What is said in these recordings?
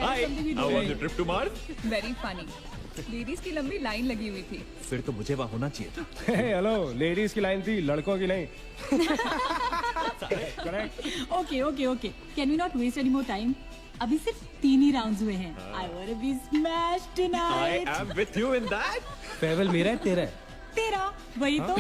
Hi, how was your trip to Mars? Very funny. Ladies की लंबी line लगी हुई थी। फिर तो मुझे वहाँ होना चाहिए था। हेलो, लेडीज की लाइन थी, लड़कों की नहीं। Okay can we not waste any more time? अभी सिर्फ 3 ही राउंड्स हुए हैं। I want to be smashed I tonight. am with you in that. फेवल मेरा है, तेरा है। तेरा वही तो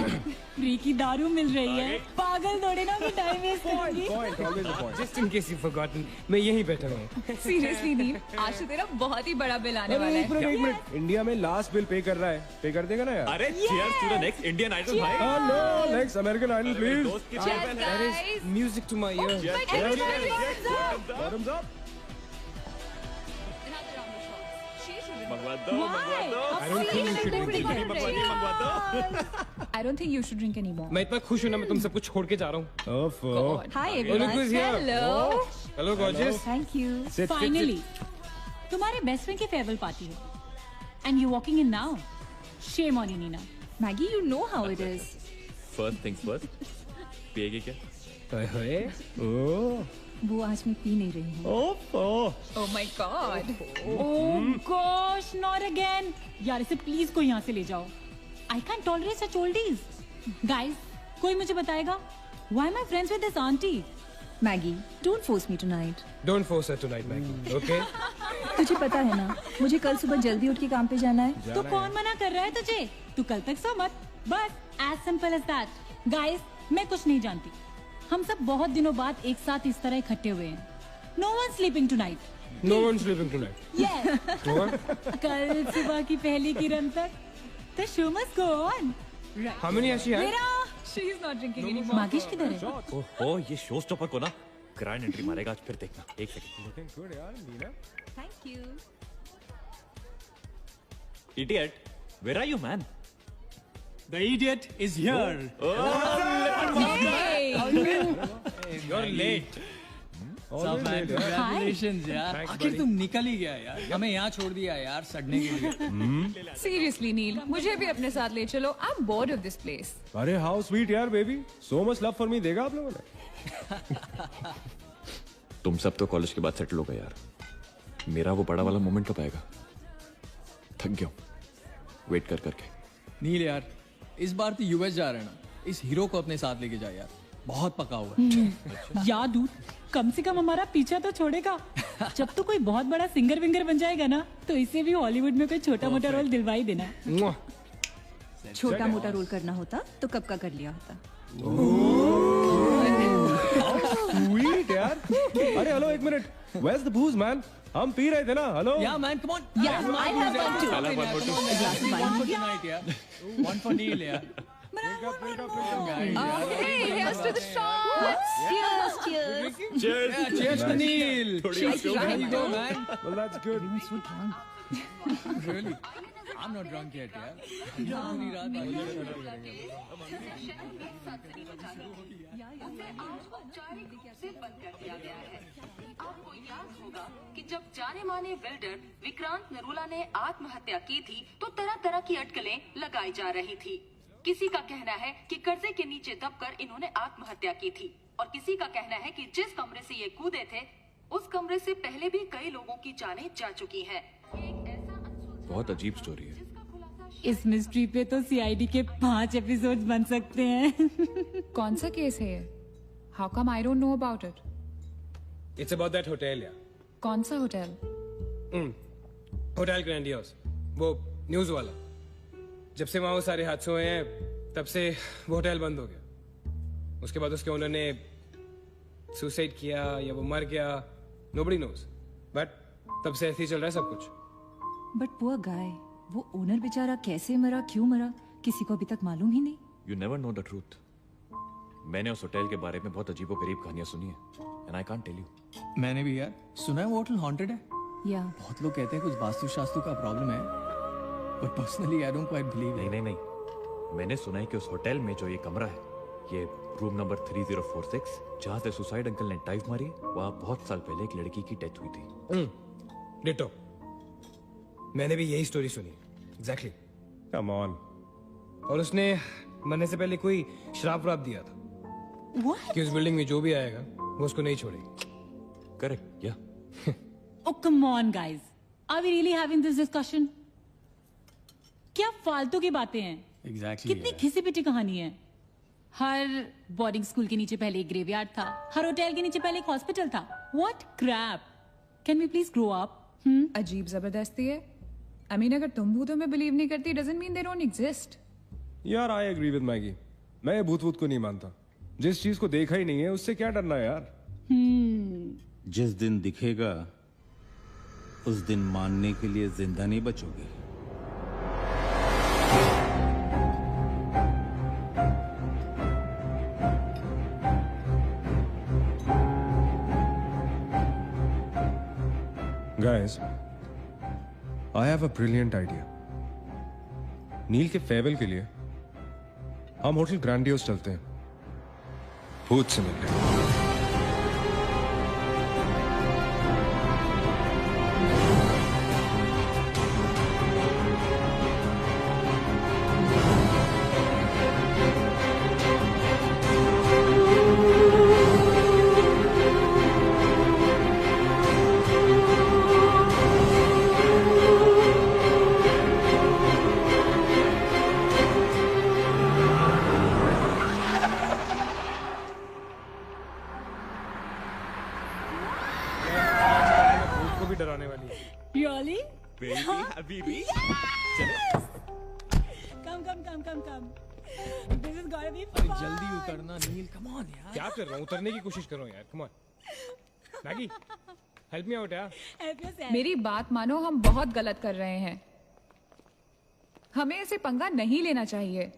फ्री की दारू मिल रही है। पागल थोड़े ना मैं टाइम वेस्ट करूंगी। Point, always a point. Just in case you've forgotten, मैं यहीं बैठा हूँ। सीरियसली नील, आज तो तेरा बहुत ही बड़ा बिल आने वाला है। एक मिनट, इंडिया में लास्ट बिल पे कर रहा है, पे कर देगा ना यार? अरे cheers to the next Indian Idol भाई. No, next American Idol, मेरे please. दोस्त की Cheers, farewell है. guys. Music to my ears. Bottoms up. मंगवा दो, Why? मंगवा दो. I don't think you should drink पानी मंगवा दी, मंगवा दो. I don't think you should drink anymore. मैं इतना खुश हूँ ना, मैं तुम सब कुछ छोड़ के जा रहा हूँ। God. Hi Look everyone. who's here. Hello. Hello, gorgeous. Thank you. Finally तुम्हारे बेस्ट फ्रेंड की फेयरवेल पार्टी है and you walking in now. Shame on you Nina. Maggie, you know how it is. First things first. पिएगी क्या? ओए, ओह, वो आज मैं P नहीं रही हूँ। Oh my God. Oh gosh not again. यार इसे प्लीज कोई यहाँ से ले जाओ। I can tolerate such oldies. Guys कोई मुझे बताएगा why am I friends with this aunty? Maggie, don't force me tonight. don't force her tonight, Maggie. Okay? तुझे पता है ना, मुझे कल सुबह जल्दी उठ के काम पे जाना है। तो कौन मना कर रहा है तुझे? तू कल तक सो मत। बस as simple as that. Guys मैं कुछ नहीं जानती। हम सब बहुत दिनों बाद एक साथ इस तरह इकट्ठे हुए हैं। No one sleeping tonight. No one's sleeping tonight. Yes. What? कल सुबह की पहली किरण तक the show must go on. How many has she had? मेरा She is not drinking anymore. मागिश किधर है? ओहो, ये शो स्टॉपर को ना ग्रैंड एंट्री मारेगा आज, फिर देखना. एक सेकंड. Looking good, यार, Neena. Thank you. Idiot, where are you, man? The idiot is here. Hey. You're late. Always late, यार. Congratulations यार. Thanks, आखिर buddy. तुम निकल ही गया यार. हमें यहाँ छोड़ दिया यार सड़ने के लिए. Seriously, नील, मुझे भी अपने साथ ले चलो। I'm bored of this place. अरे how sweet यार, baby. So much love for me देगा आप लोगों ने? तुम सब तो कॉलेज के बाद सेटल हो गए यार. मेरा वो बड़ा वाला मोमेंट कब आएगा? थक गया हूँ वेट कर करके. नील यार, इस बार तो यूएस जा रहे हैं ना. इस हीरो को अपने साथ लेके जा यार. बहुत पका हुआ है. यार दूर कम से कम हमारा पीछा तो छोड़ेगा। जब तो कोई बहुत बड़ा सिंगर विंगर बन जाएगा ना, तो इसे भी हॉलीवुड में कोई छोटा मोटा रोल दिलवा ही देना। Mwah. छोटा मोटा रोल करना होता तो कब का कर लिया होता। Sweet यार. अरे हेलो, एक minute. Where's the booze, man? हम पी रहे थे ना. Hello. Yeah man, come on. Yeah, I have one too. I'll have one more too. One for tonight यार. One for Neil यार. Hey, here's to the shots. Cheers, cheers. Cheers. Yeah, cheers to Neil. थोड़ी और show There you करो. go man. Well, that's good. Really? I'm not drunk yet यार. पूरी रात से बंद कर दिया गया है। आपको याद होगा कि जब जाने माने बिल्डर विक्रांत नरूला ने आत्महत्या की थी तो तरह तरह की अटकलें लगाई जा रही थी। किसी का कहना है कि कर्जे के नीचे दबकर इन्होंने आत्महत्या की थी और किसी का कहना है कि जिस कमरे से ये कूदे थे उस कमरे से पहले भी कई लोगों की जानें जा चुकी हैं। एक ऐसा बहुत अजीब स्टोरी है. जिसका खुलासा इस मिस्ट्री पे तो सीआईडी के 5 एपिसोड्स बन सकते हैं। कौन सा केस है ये? How come I don't know about it? It's about that hotel यार. कौन सा होटल? होटल ग्रैंडियोस, वो न्यूज वाला. जब से वहां वो सारे हादसे हुए हैं, तब से वो होटल बंद हो गया. उसके बाद उसके ओनर ने सुसाइड किया या वो मर गया, nobody knows. बट तब से ऐसे ही चल रहा है सब कुछ. बट पुअर गाय, वो ओनर बेचारा कैसे मरा, क्यों मरा, किसी को अभी तक मालूम ही नहीं। You never know the truth. मैंने उस होटल के बारे में बहुत अजीबोगरीब कहानियां सुनी है and I can't tell you. मैंने भी यार सुना है वो होटल हॉन्टेड है. या बहुत लोग कहते हैं कुछ वास्तु शास्त्र का प्रॉब्लम है, but personally I don't quite believe. नहीं. मैंने सुना है कि उस होटल में जो ये कमरा है, ये रूम नंबर 3046, जहाँ से सुसाइड अंकल ने डाइव मारी, वहाँ बहुत साल पहले एक लड़की की डेथ हुई थी. डिटो. मैंने भी यही स्टोरी सुनी. एग्जैक्टली. Come on. और उसने मरने से पहले कोई श्राप व्राप दिया था What? कि उस बिल्डिंग में जो भी आएगा वो उसको नहीं छोड़ेगी. करेक्ट या Oh, come on, guys. Are we really having this discussion? क्या फालतू की बातें हैं? एग्जैक्टली कितनी घिसी पिटी कहानी है. हर बोर्डिंग स्कूल के नीचे पहले एक ग्रेवयार्ड था, हर होटल के नीचे पहले एक हॉस्पिटल था. What crap? Can we please grow up? अजीब जबरदस्ती है. I mean, अगर तुम भूतों में बिलीव नहीं करती doesn't mean they don't exist. यार आई एग्री विद मैगी. मैं ये भूत को नहीं मानता. जिस चीज को देखा ही नहीं है उससे क्या डरना है यार. जिस दिन दिखेगा उस दिन मानने के लिए जिंदा नहीं बचोगे. Guys, I have a brilliant idea. नील के फेयरवेल के लिए हम होटल ग्रैंडियोस चलते हैं. भूत से मिलने. डराने वाली है. Really? Baby, Habibi. Come. This is gonna be अरे fun. जल्दी उतरना नील. कम ऑन यार. क्या कर रहा हूँ? उतरने की कोशिश कर रहा हूँ यार. Come on. Maggi, help me out यार. Help yourself. मेरी बात मानो, हम बहुत गलत कर रहे हैं. हमें ऐसे पंगा नहीं लेना चाहिए.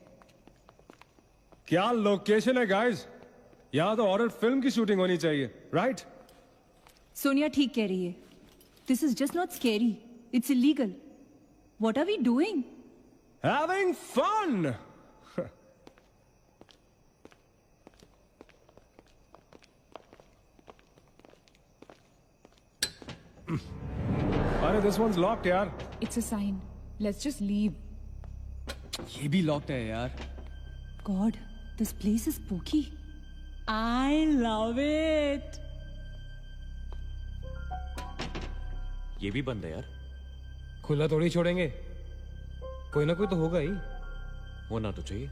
क्या लोकेशन है गाइस? यहाँ तो हॉरर फिल्म की शूटिंग होनी चाहिए, राइट? सोनिया ठीक कह रही है. This is just not scary. It's illegal. What are we doing? Having fun. अरे this one's locked यार. It's a sign. Let's just leave. ये भी लॉक्ड है यार. God, this place is spooky. I love it. ये भी बंद है यार. खुला थोड़ी छोड़ेंगे. कोई ना कोई तो होगा ही. होना तो चाहिए.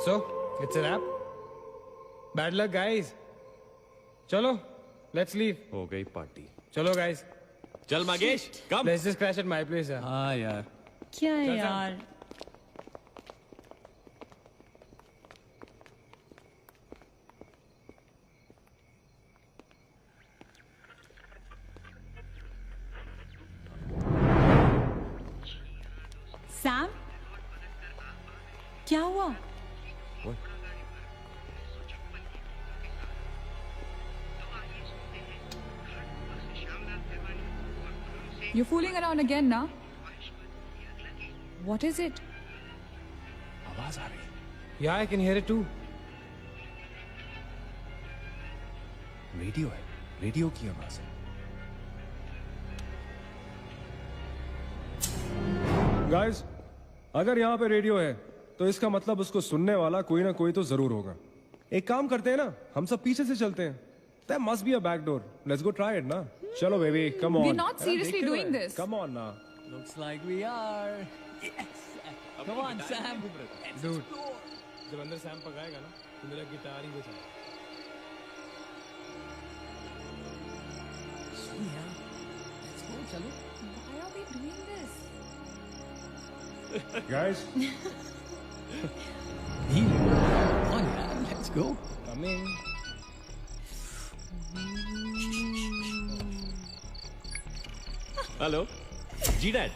So, it's a wrap. Bad luck, guys. चलो, let's leave. हो गई पार्टी. चलो, guys. चल मागेश, कम. Let's just crash at my place. यार. हाँ यार. क्या है चल, चल. यार? सैम, क्या हुआ? You're fooling around again, na? What is it? आवाज आ रही है. Yeah, I can hear it too. Radio है. रेडियो की आवाज है. Guys, अगर यहाँ पे रेडियो है तो इसका मतलब उसको सुनने वाला कोई ना कोई तो जरूर होगा. एक काम करते हैं ना, हम सब पीछे से चलते हैं. There must be a back door. Let's go try it, ना. चलो baby, come on. We're not seriously doing this. Come on ना. Looks like we are. Yes. Come on, Sam. Dude, जब अंदर सैम पकाएगा ना, तो मेरा गिटार ही बजा. Yeah. Let's go. चलो. Why are we doing this? Guys, nil. Come on यार. Let's go. come in. Hello जी डैड.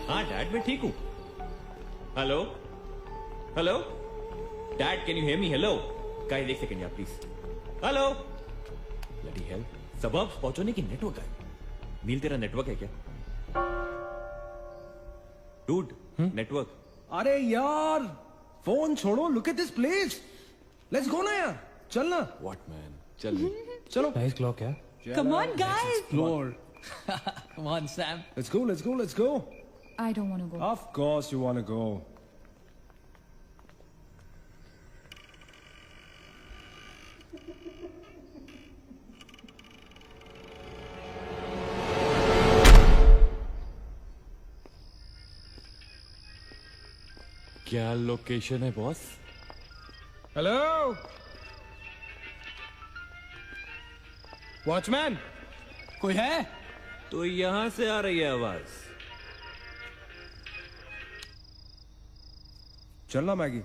हाँ डैड मैं ठीक हूँ. Hello hello dad can you hear me. Hello guys एक सेकंड यार प्लीज। हेलो ब्लडी हेल, सबब पहुंचने की नेटवर्क है। नील तेरा नेटवर्क है क्या? Dude network. अरे यार फोन छोड़ो, look at this place, let's go ना यार, चल ना। व्हाट मैन, चल चलो नाइस क्लॉक यार। Come on, guys. Explore, Come on, Sam. Let's go let's go let's go. I don't want to go. Of course you want to go. क्या location है boss? Hello watchman. कोई है? तो यहां से आ रही है आवाज। चलना मैगी।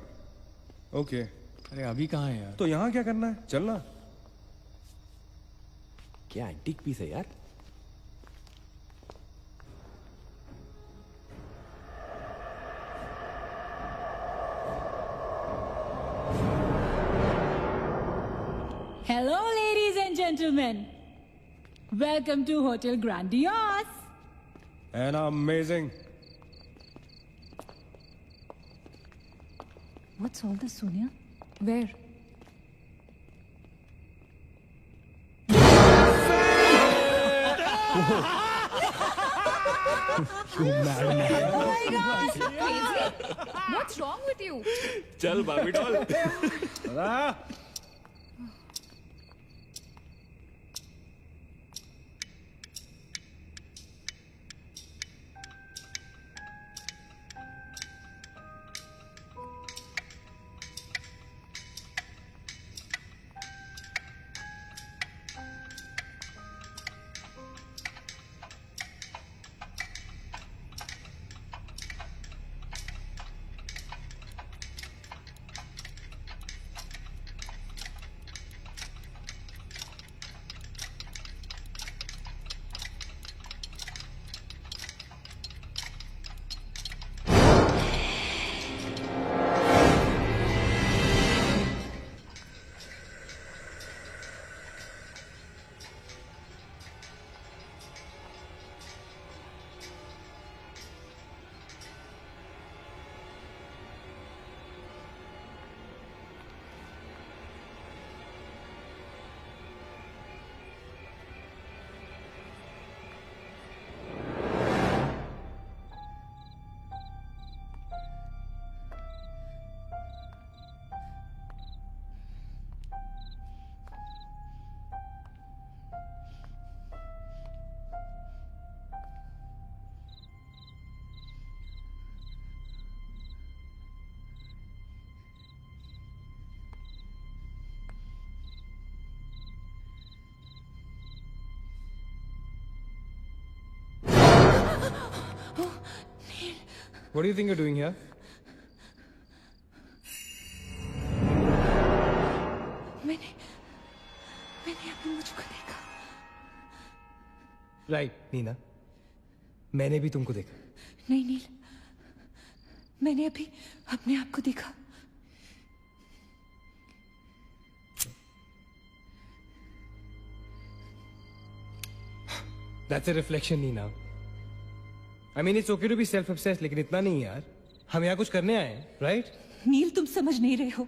ओके अरे अभी कहाँ है यार? तो यहाँ क्या करना है, चलना। क्या एंटीक पीस है यार। Hello, ladies and gentlemen. Welcome to Hotel Grandiose. And amazing. What's all this, Sonia? Where? What's wrong with you? चल बाबी doll. What do you think you're doing here? मैंने अभी मुझको देखा। राइट नीना, मैंने भी तुमको देखा। नहीं नील, मैंने अभी अपने आप को देखा। That's a reflection, Nina. I mean, it's okay to be self-obsessed, लेकिन इतना नहीं यार। हम यहाँ कुछ करने आए हैं, right? नील तुम समझ नहीं रहे हो,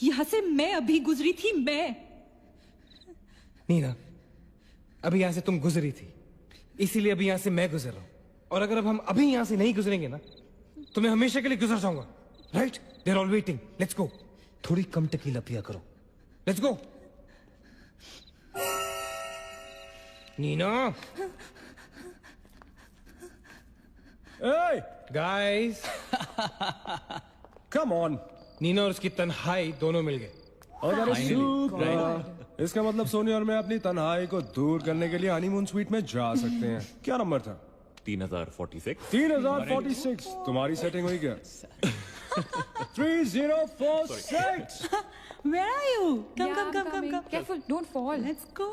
यहाँ से मैं अभी गुजरी थी। मैं नीना, अभी यहाँ से तुम गुजरी थी, इसीलिए अभी यहाँ से मैं गुजर रहा हूँ। और अगर अब हम अभी यहाँ से नहीं गुजरेंगे ना, तो मैं हमेशा के लिए गुजर जाऊंगा, right? They're all waiting. Let's go. थोड़ी कम टकीला पिया करो। Let's go. Neena. Hey, Guys. come on. Neena और उसकी तन्हाई दोनों मिल गए। अरे सुपर। इसका मतलब सोनी और मैं अपनी तन्हाई को दूर करने के लिए हनीमून स्वीट में जा सकते हैं। क्या नंबर था? 3046। 3046। तुम्हारी सेटिंग हुई क्या? 3046। Where are you? Come. Careful, don't fall. Let's go.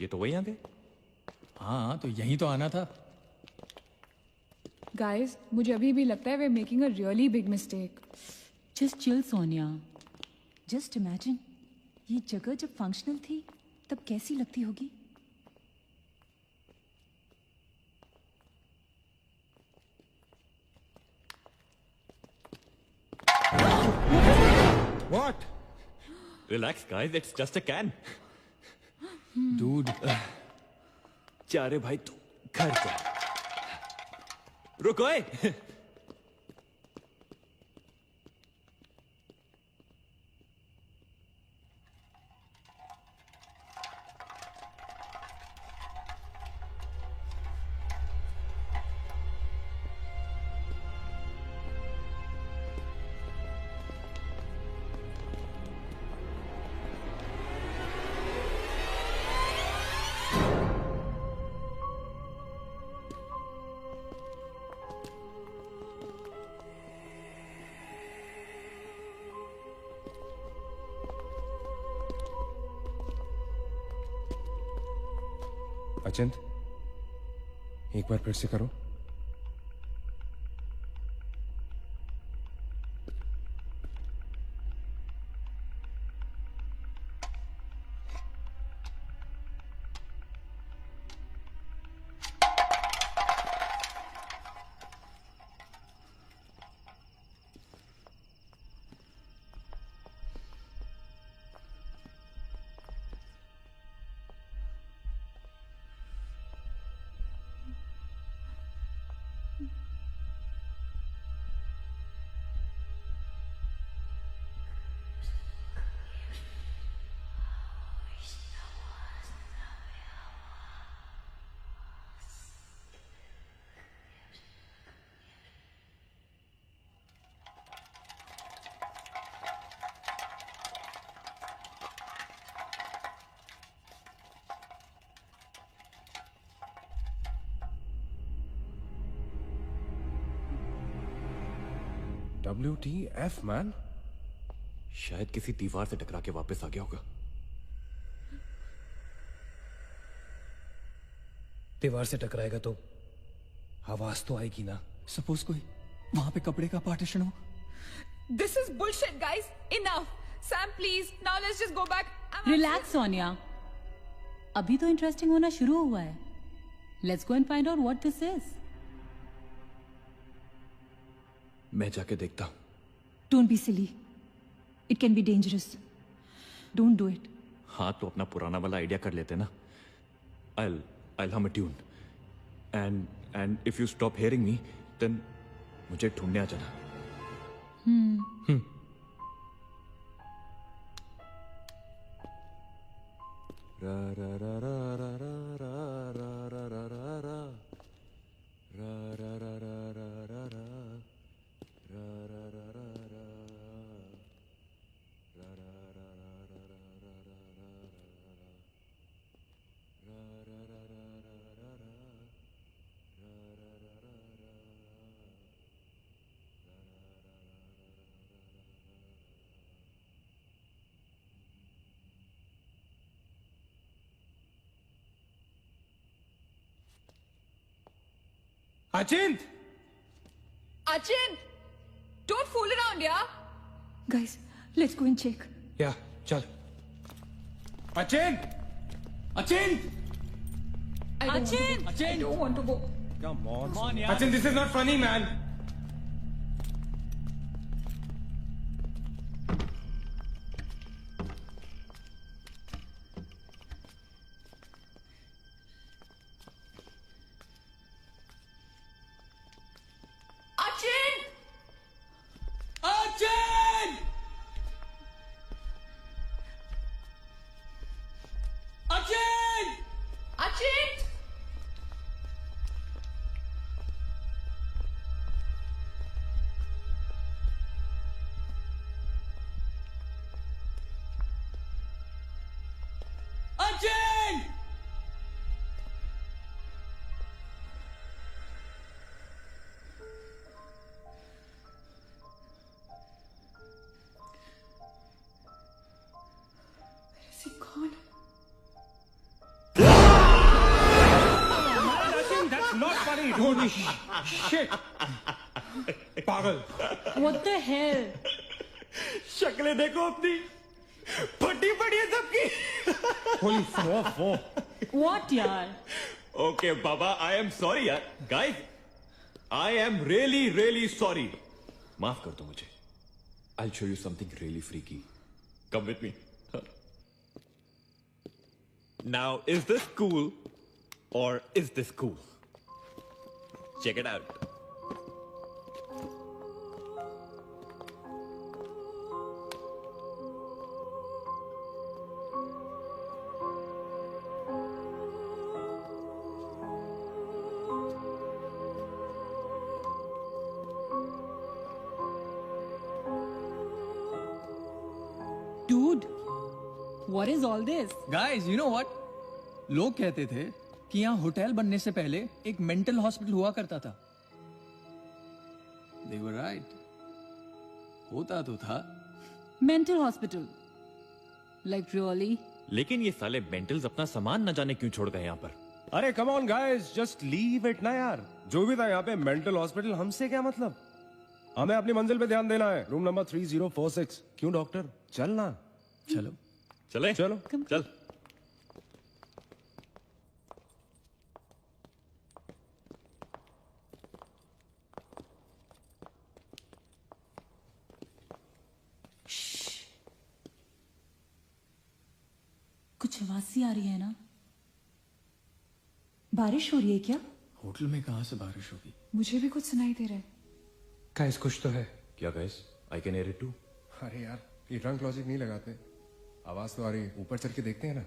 ये तो वही आते। हाँ तो यहीं तो आना था। गाइस मुझे अभी भी लगता है way making a really big mistake. Just chill Sonia. Just imagine, ये जगह जब फंक्शनल थी तब कैसी लगती होगी. What? Relax, guys. It's just a can. Dude. जा रे भाई तू घर जा. रुको ए. अचिंत, एक बार फिर से करो. WTF man? शायद किसी दीवार से टकरा के वापस आ गया होगा. दीवार से टकराएगा तो आवाज तो आएगी ना. सपोज कोई वहां पे कपड़े का पार्टीशन हो. This is bullshit, guys. Enough. Sam, please. Now let's just go back. Relax Sonia. अभी तो इंटरेस्टिंग होना शुरू हुआ है. Let's go and find out what this is. मैं जाके देखता हूं. Don't be silly. It can be dangerous. Don't do it. हाँ तो अपना पुराना वाला आइडिया कर लेते ना. I'll hum a tune. And if you stop hearing me, then मुझे ढूंढने आ जाना. रा रा रा रा रा रा रा रा रा रा रा रा रा रा रा रा रा रा Achint! Achint! Don't fool around, yeah? Guys, let's go and check. Yeah, चल. Achint! Achint! Achint! I don't want to go. Come on. Come on, यार. Achint, this is not funny, man. Shit पागल What the hell? शक्लें देखो अपनी, फटी पड़ी है सबकी। होली फो What यार? ओके बाबा, आई एम सॉरी यार। Guys, I am really really sorry. माफ कर दो मुझे। I show you something really freaky. Come with me. Now is this cool और is this cool? Check it out. Dude, what is all this? Guys you know what, लोग कहते थे कि यहाँ होटल बनने से पहले एक मेंटल हॉस्पिटल हुआ करता था। They were right. होता तो था। Mental hospital. Like really? लेकिन ये साले मेंटल्स अपना सामान न जाने क्यों छोड़ गए यहाँ पर। अरे come on guys, just leave it ना यार। जो भी था यहाँ पे मेंटल हॉस्पिटल, हमसे क्या मतलब? हमें अपनी मंजिल पे ध्यान देना है। Room number 3046। क्यों डॉक्टर, चल ना। चलो चले चलो चल। कुछ आवाज सी आ रही है ना? बारिश हो रही है क्या? होटल में कहाँ से बारिश होगी? मुझे भी कुछ सुनाई दे रहा है। गाइस कुछ तो है। क्या guys, I can hear it too. अरे यार, ये ड्रंक लॉजिक नहीं लगाते। आवाज तो आ रही है, ऊपर चढ़ के देखते हैं ना।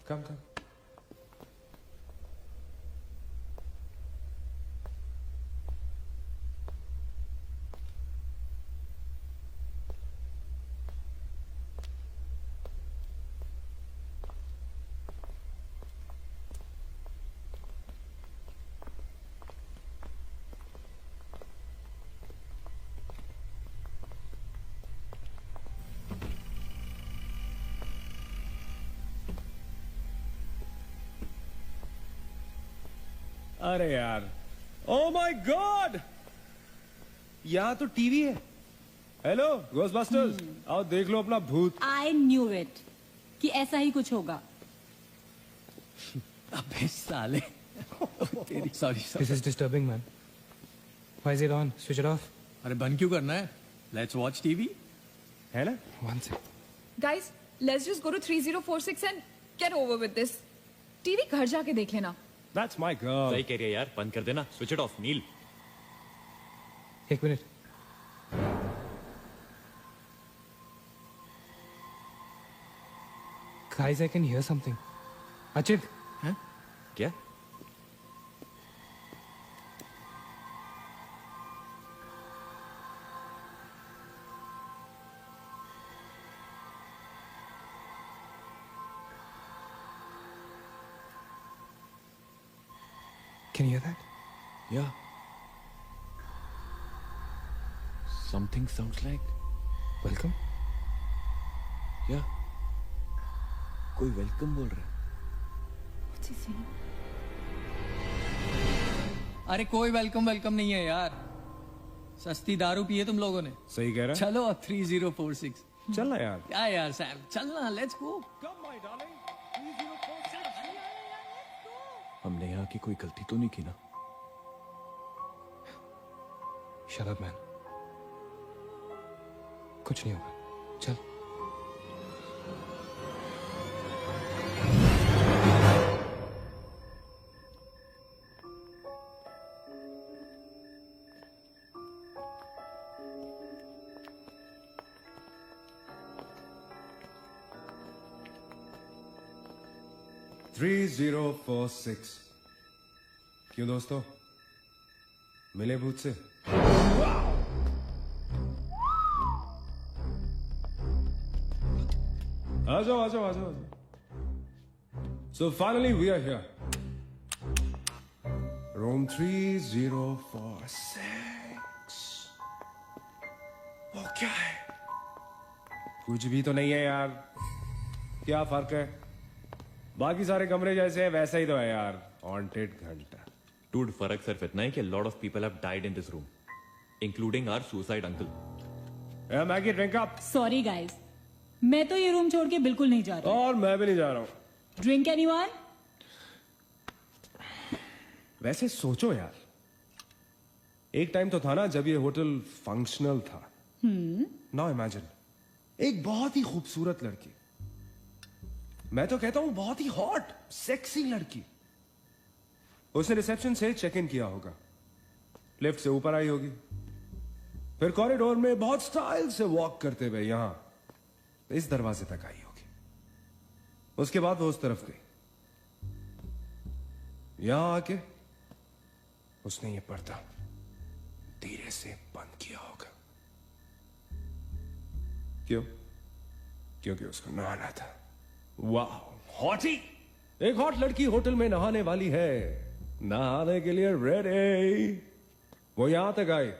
कम कम। अरे यार, ओ माय गॉड, यहाँ तो टीवी है। हेलो घोस्टबस्टर्स, आओ देख लो अपना भूत। I knew it कि ऐसा ही कुछ होगा। अबे साले। तेरी sorry. This is disturbing man. Why is it on? Switch it of. अरे बंद क्यों करना है? Let's watch TV. है ना? वन से। Guys, let's just go to 3046 and get over with this. TV घर जाके देख लेना। That's my girl. सही कह रही है यार, बंद कर देना। स्विच इट ऑफ नील। एक minute. Guys, I can hear something. अचित, हैं? क्या? can you hear that? Yeah. Something sounds like. Welcome. Yeah. कोई वेलकम बोल रहा है। What's he saying? अरे कोई वेलकम नहीं है यार। सस्ती दारू पिए तुम लोगों ने। सही कह रहा है। चलो अब 3046। चल ना यार। क्या यार सैम, चलना, let's go. Come my darling, 3046। हमने यहाँ की कोई गलती तो नहीं की ना? Shut up, man. कुछ नहीं होगा। चल। थ्री 3046। क्यों दोस्तों, मिले भूत से? आ जाओ आ जाओ आ जाओ। So finally we are here. Room 3046। वो क्या है? कुछ भी तो नहीं है यार। क्या फर्क है? बाकी सारे कमरे जैसे है वैसा ही तो है यार। हॉन्टेड घंटा। Dude, फर्क सिर्फ इतना है कि a lot of people have died in this room, including our suicide uncle. Hey, Maggie, drink up. Sorry guys, मैं तो ये रूम छोड़ के बिल्कुल नहीं जा रही. और मैं भी नहीं जा रहा हूँ. Drink anyone? वैसे सोचो यार, एक टाइम तो था ना जब ये होटल फंक्शनल था. नाउ इमेजिन, एक बहुत ही खूबसूरत लड़की, मैं तो कहता हूं बहुत ही हॉट सेक्सी लड़की, उसने रिसेप्शन से चेक इन किया होगा, लिफ्ट से ऊपर आई होगी, फिर कॉरिडोर में बहुत स्टाइल से वॉक करते हुए यहां इस दरवाजे तक आई होगी. उसके बाद वो उस तरफ गई, यहां आके उसने ये पर्दा धीरे से बंद किया होगा. क्यों? क्योंकि उसको नहाना था. वाह, हॉटी! एक हॉट लड़की होटल में नहाने वाली है, नहाने के लिए रेडी. वो यहां तक आई,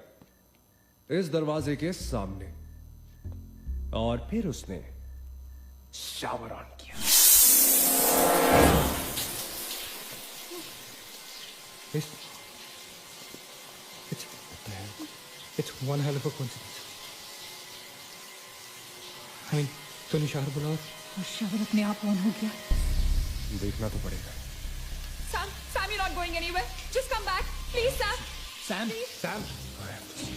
इस दरवाजे के सामने, और फिर उसने शावर ऑन किया. It's one hell of a coincidence. I mean, तूने शावर बुलाया और शावर अपने आप ऑन हो गया. देखना तो पड़ेगा. Sam, you're not going anywhere. Just come back. Please, Sam. Sam, Please. Sam. I have to